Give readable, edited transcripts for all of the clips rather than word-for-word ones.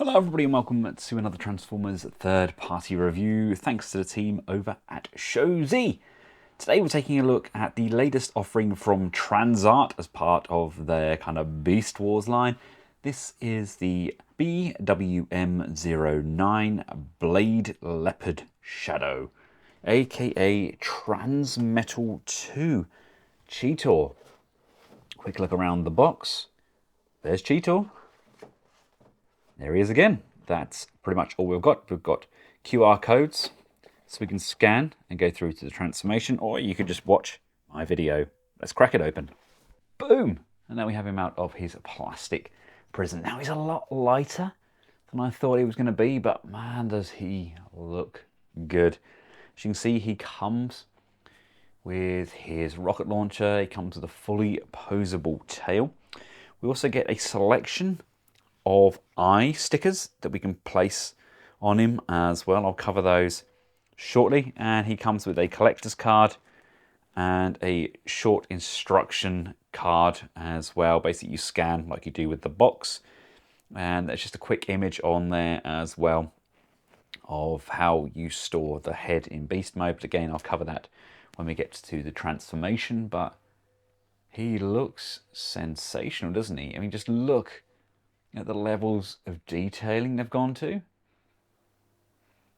Hello everybody and welcome to another Transformers third-party review, thanks to the team over at ShowZ. Today we're taking a look at the latest offering from TransArt as part of their kind of Beast Wars line. This is the BWM-09 Blade Leopard Shadow, aka Transmetal 2 Cheetor. Quick look around the box. There's Cheetor. There he is again. That's pretty much all we've got. We've got QR codes, so we can scan and go through to the transformation, or you could just watch my video. Let's crack it open. Boom! And now we have him out of his plastic prison. Now he's a lot lighter than I thought he was going to be, but man, does he look good. As you can see, he comes with his rocket launcher. He comes with a fully posable tail. We also get a selection of eye stickers that we can place on him as well. I'll cover those shortly. And he comes with a collector's card and a short instruction card as well. Basically you scan like you do with the box, and there's just a quick image on there as well of how you store the head in beast mode. But again, I'll cover that when we get to the transformation. But he looks sensational, doesn't he? I mean, just look at the levels of detailing they've gone to.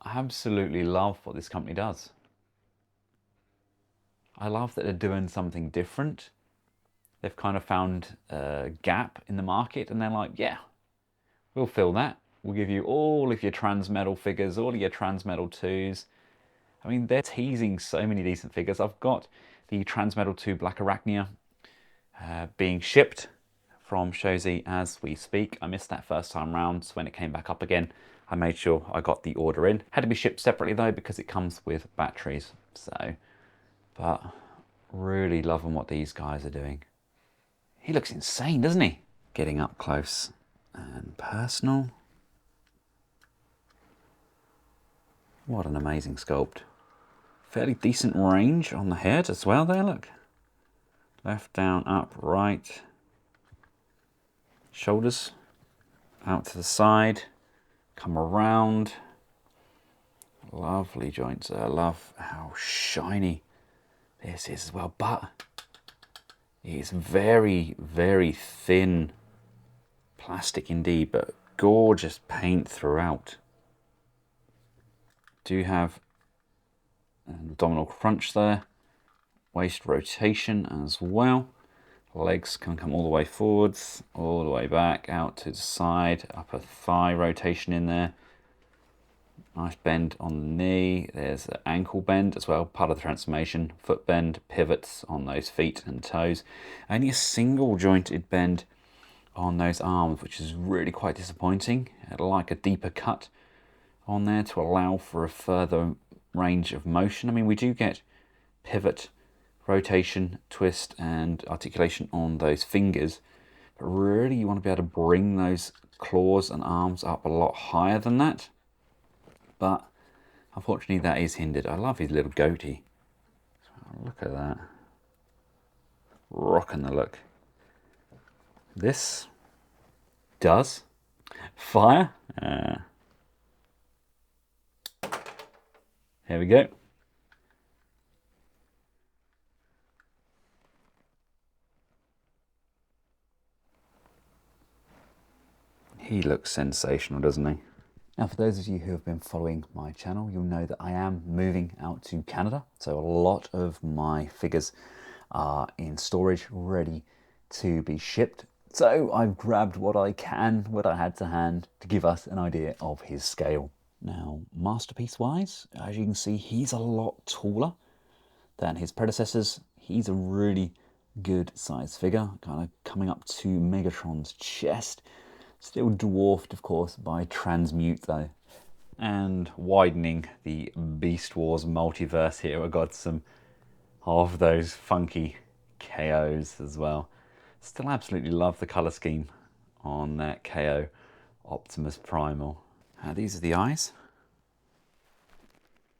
I absolutely love what this company does. I love that they're doing something different. They've kind of found a gap in the market and they're like, yeah, we'll fill that. We'll give you all of your Transmetal figures, all of your Transmetal 2s. I mean, they're teasing so many decent figures. I've got the Transmetal 2 Black Arachnia being shipped from ShowZ as we speak. I missed that first time round, so when it came back up again, I made sure I got the order in. Had to be shipped separately though, because it comes with batteries. So, but really loving what these guys are doing. He looks insane, doesn't he? Getting up close and personal. What an amazing sculpt. Fairly decent range on the head as well there, look. Left, down, up, right. Shoulders out to the side, come around. Lovely joints there. I love how shiny this is as well, but it's very, very thin plastic indeed, but gorgeous paint throughout. Do have an abdominal crunch there, waist rotation as well. Legs can come all the way forwards, all the way back, out to the side, upper thigh rotation in there. Nice bend on the knee. There's an ankle bend as well, part of the transformation. Foot bend, pivots on those feet and toes. Only a single jointed bend on those arms, which is really quite disappointing. I'd like a deeper cut on there to allow for a further range of motion. I mean, we do get pivot, rotation, twist and articulation on those fingers, but really you want to be able to bring those claws and arms up a lot higher than that, but unfortunately that is hindered. I love his little goatee. Look at that, rocking the look. This does fire. Here we go. He looks sensational, doesn't he? Now, for those of you who have been following my channel, you'll know that I am moving out to Canada. So a lot of my figures are in storage, ready to be shipped. So I've grabbed what I can, what I had to hand, to give us an idea of his scale. Now, masterpiece-wise, as you can see, he's a lot taller than his predecessors. He's a really good size figure, kind of coming up to Megatron's chest. Still dwarfed, of course, by Transmute, though. And widening the Beast Wars multiverse here, we've got some of those funky KOs as well. Still absolutely love the colour scheme on that KO Optimus Primal. These are the eyes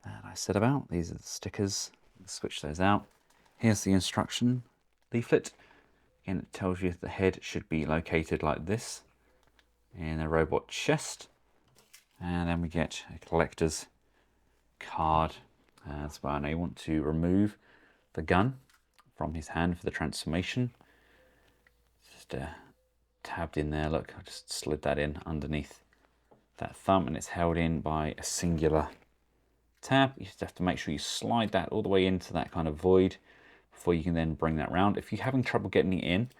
that I said about. These are the stickers. Switch those out. Here's the instruction leaflet. Again, it tells you the head should be located like this in a robot chest. And then we get a collector's card. That's why I know you want to remove the gun from his hand for the transformation. Just tabbed in there, look, I just slid that in underneath that thumb, and it's held in by a singular tab. You just have to make sure you slide that all the way into that kind of void before you can then bring that round. If you're having trouble getting it in,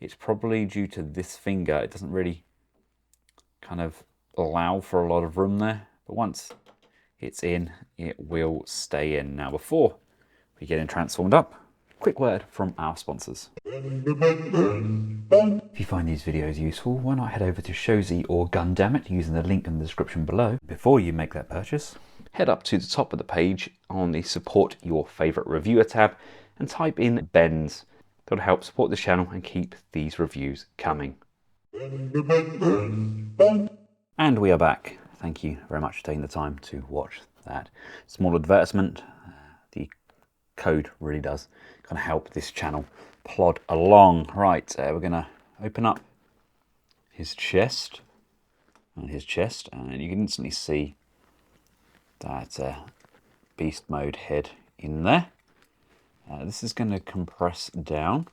it's probably due to this finger. It doesn't really kind of allow for a lot of room there, but once it's in, it will stay in. Now, before we get it transformed up, quick word from our sponsors. If you find these videos useful, why not head over to Shozy or Gundamit using the link in the description below. Before you make that purchase, head up to the top of the page on the support your favourite reviewer tab and type in Benz. That'll help support this channel and keep these reviews coming. And we are back. Thank you very much for taking the time to watch that small advertisement. The code really does kind of help this channel plod along. Right, we're going to open up his chest, and you can instantly see that beast mode head in there. This is going to compress down,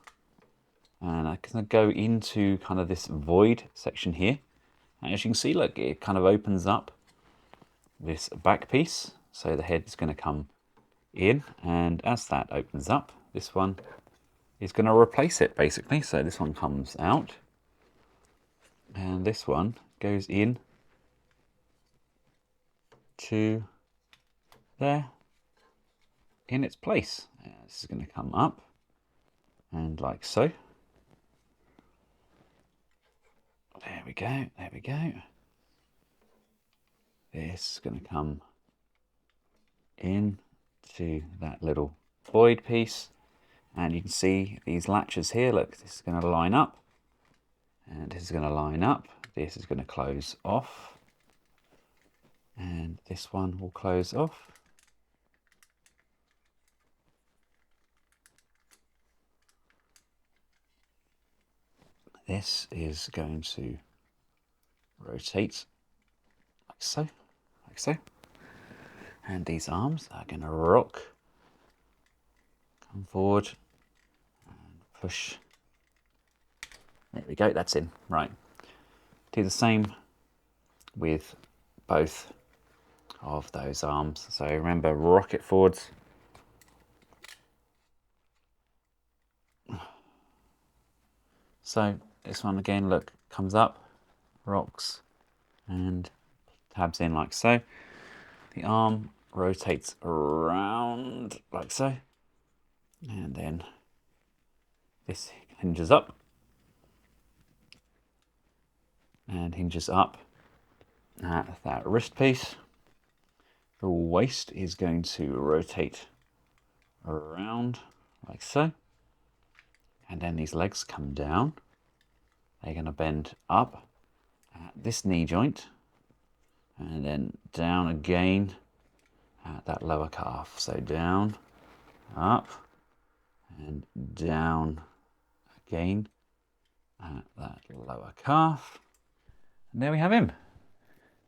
and I'm going to go into kind of this void section here. And as you can see, look, it kind of opens up this back piece, so the head is going to come in, and as that opens up, this one is going to replace it basically. So this one comes out, and this one goes in to there in its place. This is going to come up, and like so. There we go, there we go. This is going to come in to that little void piece, and you can see these latches here. Look, this is going to line up, and this is going to line up. This is going to close off, and this one will close off. This is going to rotate like so, like so. And these arms are going to rock, come forward, and push. There we go, that's in. Right. Do the same with both of those arms. So remember, rock it forwards. So this one again, look, comes up, rocks, and tabs in like so. The arm rotates around like so, and then this hinges up and hinges up at that wrist piece. The waist is going to rotate around like so, and then these legs come down. They're going to bend up at this knee joint, and then down again at that lower calf. So down, up, and down again at that lower calf. And there we have him.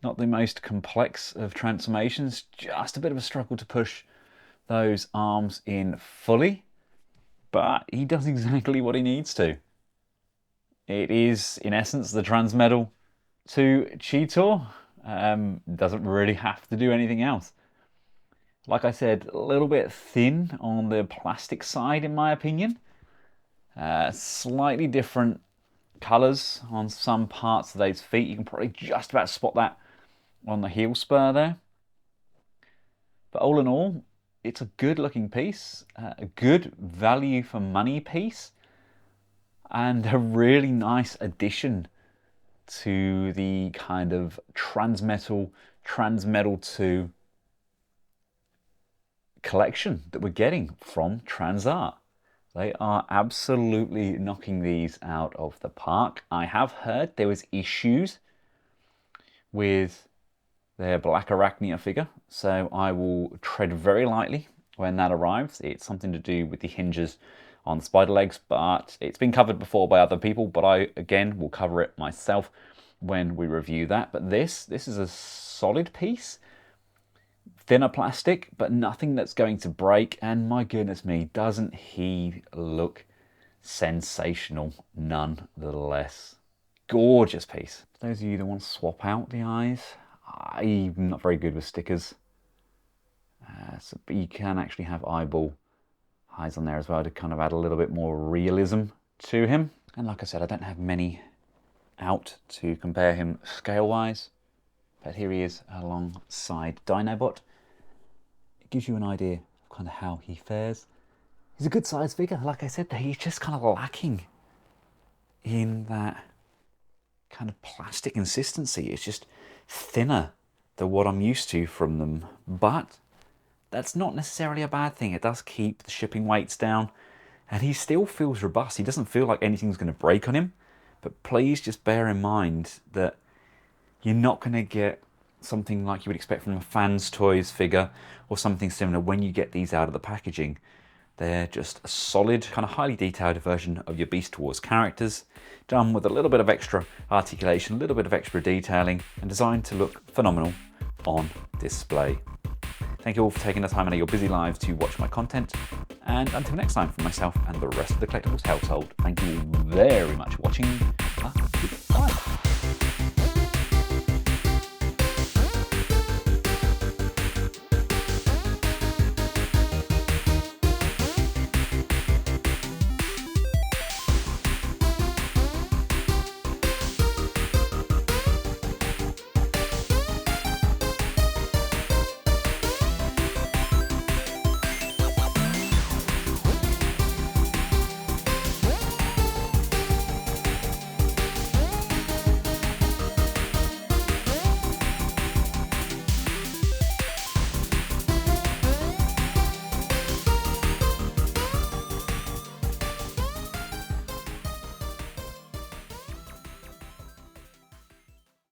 Not the most complex of transformations, just a bit of a struggle to push those arms in fully, but he does exactly what he needs to. It is, in essence, the Transmetal to Cheetor. Doesn't really have to do anything else. Like I said, a little bit thin on the plastic side, in my opinion. Slightly different colours on some parts of those feet. You can probably just about spot that on the heel spur there. But all in all, it's a good looking piece, a good value for money piece, and a really nice addition to the kind of Transmetal 2 collection that we're getting from TransArt. They are absolutely knocking these out of the park. I have heard there was issues with their Black Arachnia figure, so I will tread very lightly when that arrives. It's something to do with the hinges on the spider legs, but it's been covered before by other people, but I, again, will cover it myself when we review that. But this is a solid piece. Thinner plastic, but nothing that's going to break. And my goodness me, doesn't he look sensational nonetheless. Gorgeous piece. For those of you that want to swap out the eyes, I'm not very good with stickers. But you can actually have eyeball eyes on there as well to kind of add a little bit more realism to him. And like I said, I don't have many out to compare him scale-wise, but here he is alongside Dinobot. It gives you an idea of kind of how he fares. He's a good size figure, like I said, he's just kind of lacking in that kind of plastic consistency. It's just thinner than what I'm used to from them, but that's not necessarily a bad thing. It does keep the shipping weights down, and he still feels robust. He doesn't feel like anything's going to break on him, but please just bear in mind that you're not going to get something like you would expect from a Fans Toys figure or something similar when you get these out of the packaging. They're just a solid, kind of highly detailed version of your Beast Wars characters, done with a little bit of extra articulation, a little bit of extra detailing, and designed to look phenomenal on display. Thank you all for taking the time out of your busy lives to watch my content, and until next time, from myself and the rest of the Collectibles household, thank you very much for watching. Goodbye.